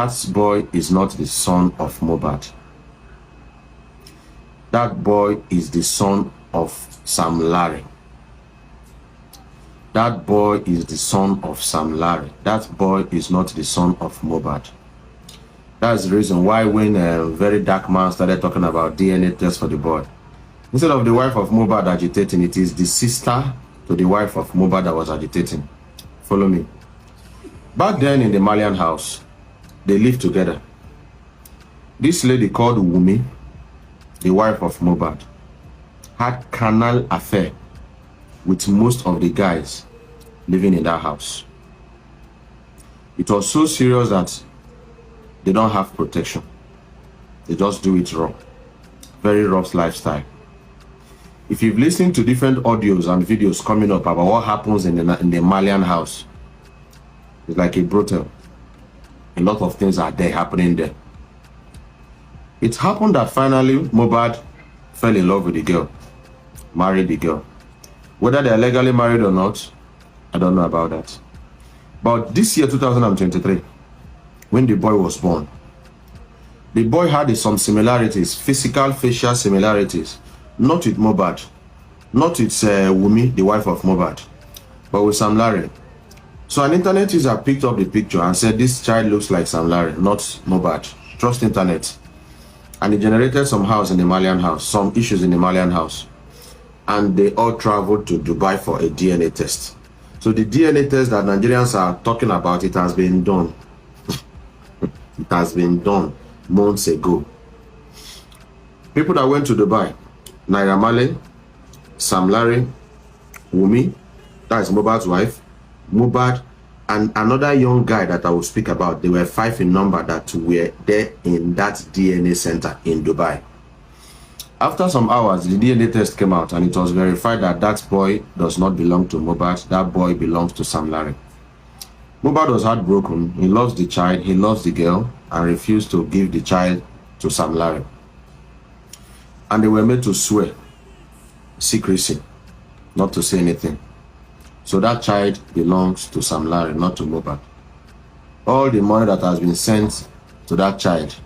That boy is not the son of Mohbad. That boy is the son of Sam Larry. That boy is the son of Sam Larry. That boy is not the son of Mohbad. That's the reason why when a very dark man started talking about DNA test for the boy, instead of the wife of Mohbad agitating, it is the sister to the wife of Mohbad that was agitating. Follow me. Back then in the Malian house, they lived together. This lady called Wumi, the wife of Mohbad, had carnal affair with most of the guys living in that house. It was so serious that they don't have protection. They just do it raw. Very rough lifestyle. If you've listened to different audios and videos coming up about what happens in the Malian house, it's like a brothel. A lot of things are there happening there. It happened that finally Mohbad fell in love with the girl, married the girl. Whether they are legally married or not, I don't know about that. But this year, 2023, when the boy was born, the boy had some similarities, physical, facial similarities, not with Mohbad, not with Wumi, the wife of Mohbad, but with Sam Larry. So an internet user picked up the picture and said, this child looks like Sam Larry, not Mohbad. Trust internet. And it generated some house in the Malian house, some issues in the Malian house. And they all traveled to Dubai for a DNA test. So the DNA test that Nigerians are talking about, it has been done. It has been done months ago. People that went to Dubai, Naira Marley, Sam Larry, Wumi, that is Mohbad's wife, Mohbad, and another young guy that I will speak about. They were 5 in number that were there in that DNA center in Dubai. After some hours, the DNA test came out and it was verified that that boy does not belong to Mohbad. That boy belongs to Sam Larry. Mohbad was heartbroken. He loves the child, he loves the girl, and refused to give the child to Sam Larry. And they were made to swear secrecy, not to say anything. So that child belongs to Sam Larry, not to Mohbad. All the money that has been sent to that child,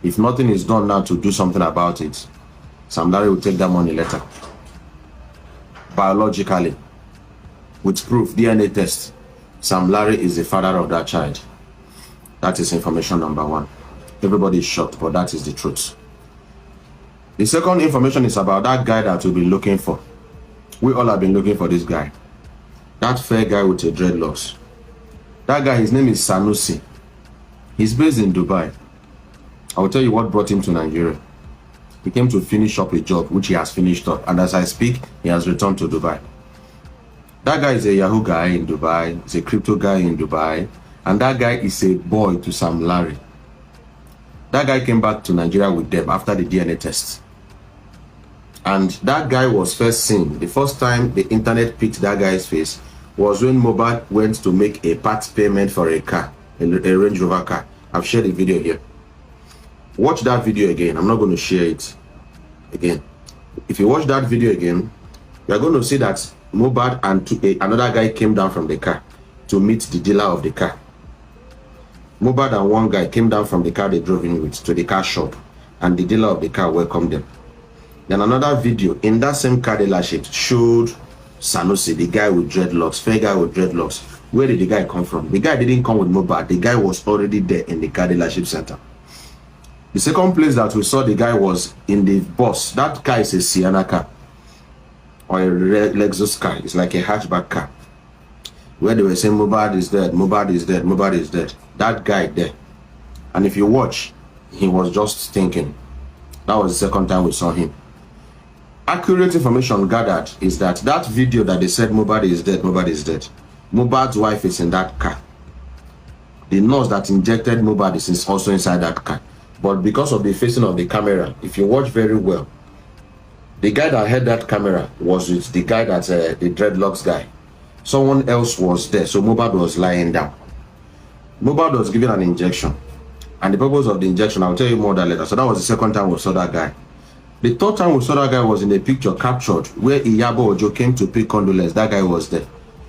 if nothing is done now to do something about it, Sam Larry will take that money later. Biologically, with proof, DNA test, Sam Larry is the father of that child. That is information number 1. Everybody is shocked, but that is the truth. The second information is about that guy that we've been looking for. We all have been looking for this guy. That fair guy with a dreadlocks. That guy, his name is Sanusi. He's based in Dubai. I will tell you what brought him to Nigeria. He came to finish up a job, which he has finished up. And as I speak, he has returned to Dubai. That guy is a Yahoo guy in Dubai. He's a crypto guy in Dubai. And that guy is a boy to Sam Larry. That guy came back to Nigeria with them after the DNA test. And that guy was first seen. The first time the internet picked that guy's face was when Mohbad went to make a part payment for a car, a Range Rover car. I've shared the video here. Watch that video again. I'm not going to share it again. If you watch that video again, you're going to see that Mohbad and another guy came down from the car to meet the dealer of the car. Mohbad and one guy came down from the car they drove in with to the car shop, and the dealer of the car welcomed them. Then another video in that same car dealership showed Sanusi, the guy with dreadlocks, fair guy with dreadlocks. Where did the guy come from? The guy didn't come with Mohbad. The guy was already there in the car dealership center. The second place that we saw the guy was in the bus. That car is a Sienna car or a Lexus car. It's like a hatchback car. Where they were saying Mohbad is dead, Mohbad is dead, Mohbad is dead. That guy there. And if you watch, he was just thinking. That was the second time we saw him. Accurate information gathered is that that video that they said Mohbad is dead, Mohbad is dead. Mohbad's wife is in that car. The nurse that injected Mohbad is also inside that car. But because of the facing of the camera, if you watch very well, the guy that had that camera was with the guy that's the dreadlocks guy. Someone else was there, so Mohbad was lying down. Mohbad was given an injection. And the purpose of the injection, I'll tell you more that later. So that was the second time we saw that guy. The third time we saw that guy was in a picture captured where Iyabo Ojo came to pay condolence. That guy was there.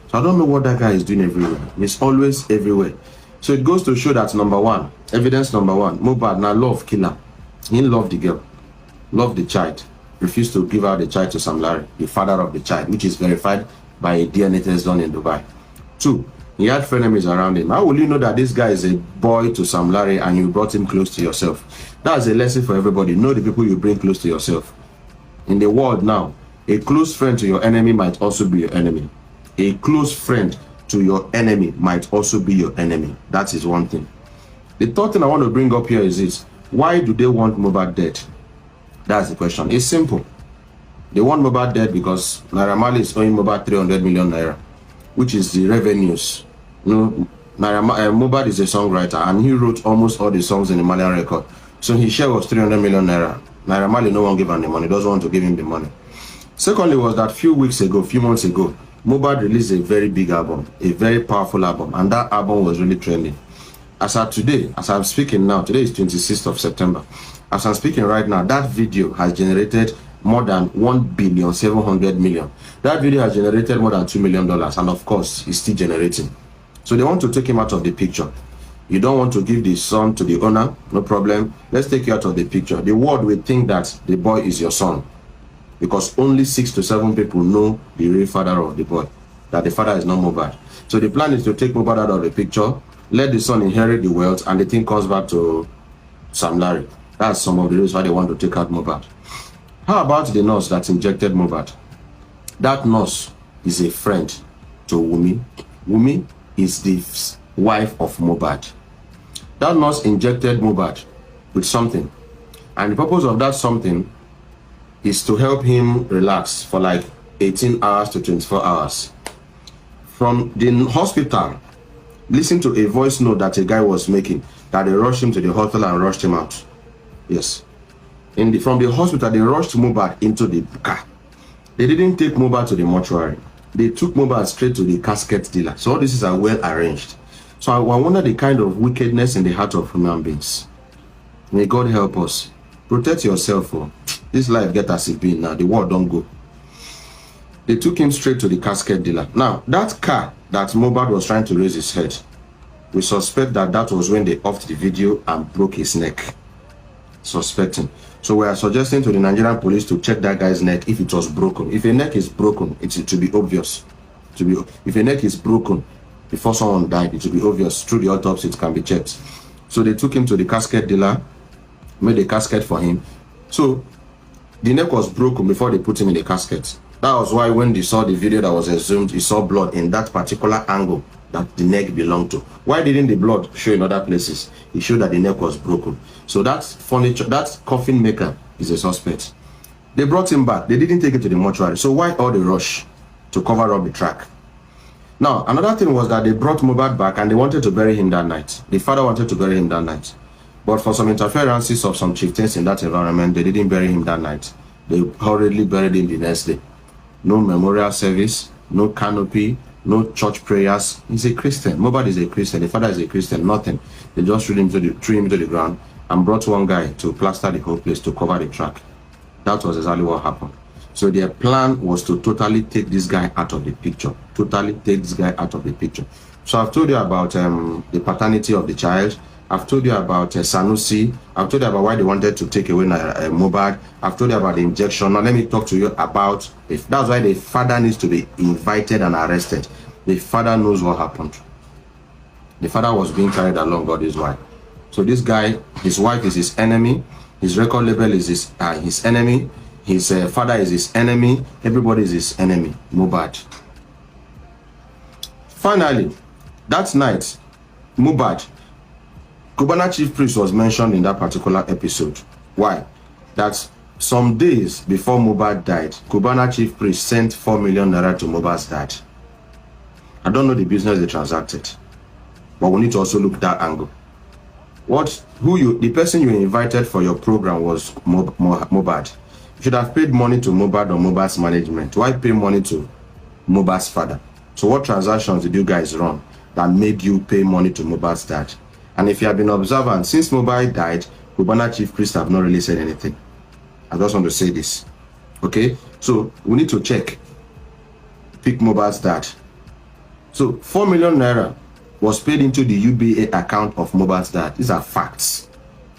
So I don't know what that guy is doing everywhere. He's always everywhere. So it goes to show that number one, evidence number one, Mohbad now love killer. He loved the girl, loved the child, refused to give out the child to Sam Larry, the father of the child, which is verified by a DNA test done in Dubai. 2, he had frenemies around him. How will you know that this guy is a boy to Sam Larry and you brought him close to yourself? That's a lesson for everybody. Know the people you bring close to yourself. In the world now, a close friend to your enemy might also be your enemy. A close friend to your enemy might also be your enemy. That is one thing. The third thing I want to bring up here is this. Why do they want Mohbad dead? That's the question. It's simple. They want Mohbad dead because Naira Marley is owing Mohbad 300 million naira, which is the revenues. You know, Mohbad is a songwriter and he wrote almost all the songs in the Malian record. So his share was 300 million naira. Naira Marley, no one gave him the money, doesn't want to give him the money. Secondly was that few months ago, Mohbad released a very big album, a very powerful album, and that album was really trending. As of today, as I'm speaking now, today is 26th of September. As I'm speaking right now, that video has generated more than 1,700,000,000. That video has generated more than $2 million, and of course, it's still generating. So they want to take him out of the picture. You don't want to give the son to the owner, no problem. Let's take you out of the picture. The world will think that the boy is your son, because only 6 to 7 people know the real father of the boy, that the father is not Mohbad. So the plan is to take Mohbad out of the picture, let the son inherit the wealth, and the thing comes back to Sam Larry. That's some of the reasons why they want to take out Mohbad. How about the nurse that injected Mohbad? That nurse is a friend to Wumi. Wumi is the wife of Mohbad. That nurse injected Mohbad with something, and the purpose of that something is to help him relax for like 18 hours to 24 hours. From the hospital, listen to a voice note that a guy was making, that they rushed him to the hospital and rushed him out. Yes. From the hospital, they rushed Mohbad into the car. They didn't take Mohbad to the mortuary. They took Mohbad straight to the casket dealer. So all this is well arranged. So I wonder the kind of wickedness in the heart of human beings. May God help us. Protect yourself. Oh. This life get as it be now. The world don't go. They took him straight to the casket dealer. Now, that car that Mohbad was trying to raise his head, we suspect that that was when they offed the video and broke his neck. Suspecting. So we are suggesting to the Nigerian police to check that guy's neck if it was broken. If a neck is broken, it should be obvious. If a neck is broken before someone died, it should be obvious. Through the autopsy, it can be checked. So they took him to the casket dealer, made a casket for him. So the neck was broken before they put him in the casket. That was why when they saw the video that was exhumed, he saw blood in that particular angle that the neck belonged to. Why didn't the blood show in other places? It showed that the neck was broken. So that furniture, that coffin maker is a suspect. They brought him back. They didn't take him to the mortuary. So why all the rush to cover up the track? Now, another thing was that they brought Mohbad back and they wanted to bury him that night. The father wanted to bury him that night. But for some interferences of some chieftains in that environment, they didn't bury him that night. They hurriedly buried him the next day. No memorial service, no canopy, no church prayers. He's a Christian. Mohbad is a Christian. The father is a Christian. Nothing. They just threw him to the ground and brought one guy to plaster the whole place to cover the track. That was exactly what happened. So their plan was to totally take this guy out of the picture. Totally take this guy out of the picture. So I've told you about the paternity of the child. I've told you about Sanusi. I've told you about why they wanted to take away Mohbad. I've told you about the injection. Now let me talk to you about if that's why the father needs to be invited and arrested. The father knows what happened. The father was being carried along, God is why. So this guy, his wife is his enemy. His record label is his enemy. His father is his enemy. Everybody is his enemy. Mohbad. Finally, that night, Mohbad, Cubana chief priest was mentioned in that particular episode. Why? That some days before Mohbad died, Cubana chief priest sent 4 million naira to Mohbad's dad. I don't know the business they transacted, but we need to also look at that angle. The person you invited for your program was Mohbad. You should have paid money to Mohbad or Mohbad's management. Why pay money to Mohbad's father? So what transactions did you guys run that made you pay money to Mohbad's dad? And if you have been observant, since Mohbad died, Cubana chief priest have not really said anything. I just want to say this. Okay? So we need to check. Pick Mohbad's dad. So 4 million naira was paid into the UBA account of Mohbad's dad. These are facts.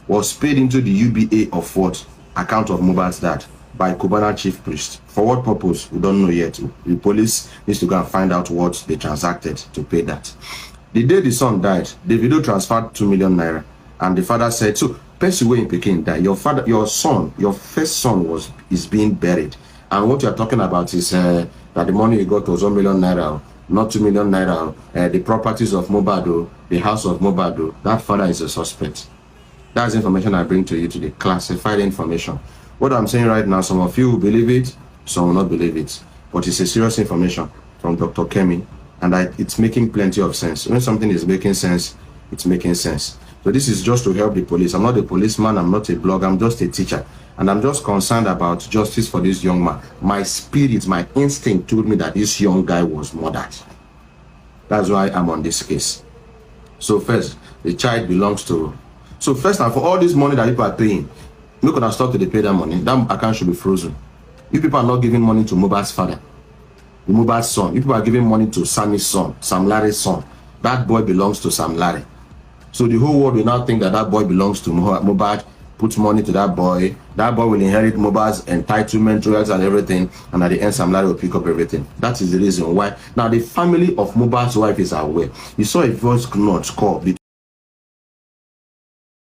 Was paid into the UBA of what? Account of Mohbad's dad by Cubana chief priest. For what purpose? We don't know yet. The police needs to go and find out what they transacted to pay that. The day the son died, Davido transferred 2 million naira, and the father said, so person wey in Pekin died, your son, your first son is being buried, and what you are talking about is that the money you got was 1 million naira, not 2 million naira, the properties of Mohbad, the house of Mohbad, that father is a suspect. That's information I bring to you today, classified information. What I'm saying right now, some of you will believe it, some will not believe it, but it's a serious information from Dr. Kemi, and it's making plenty of sense. When something is making sense, it's making sense. So this is just to help the police. I'm not a policeman, I'm not a blogger, I'm just a teacher, and I'm just concerned about justice for this young man. My spirit, my instinct told me that this young guy was murdered. That's why I'm on this case. So first, the child belongs to... So first and for all this money that people are paying, look at stop to pay that money. That account should be frozen. If people are not giving money to Mohbad's father, Mohbad's son, if people are giving money to Sammy's son, Sam Larry's son, that boy belongs to Sam Larry. So the whole world will now think that that boy belongs to Mohbad, puts money to that boy will inherit Mohbad's entitlement, royalties and everything, and at the end Sam Larry will pick up everything. That is the reason why. Now the family of Mohbad's wife is aware. You saw a voice note call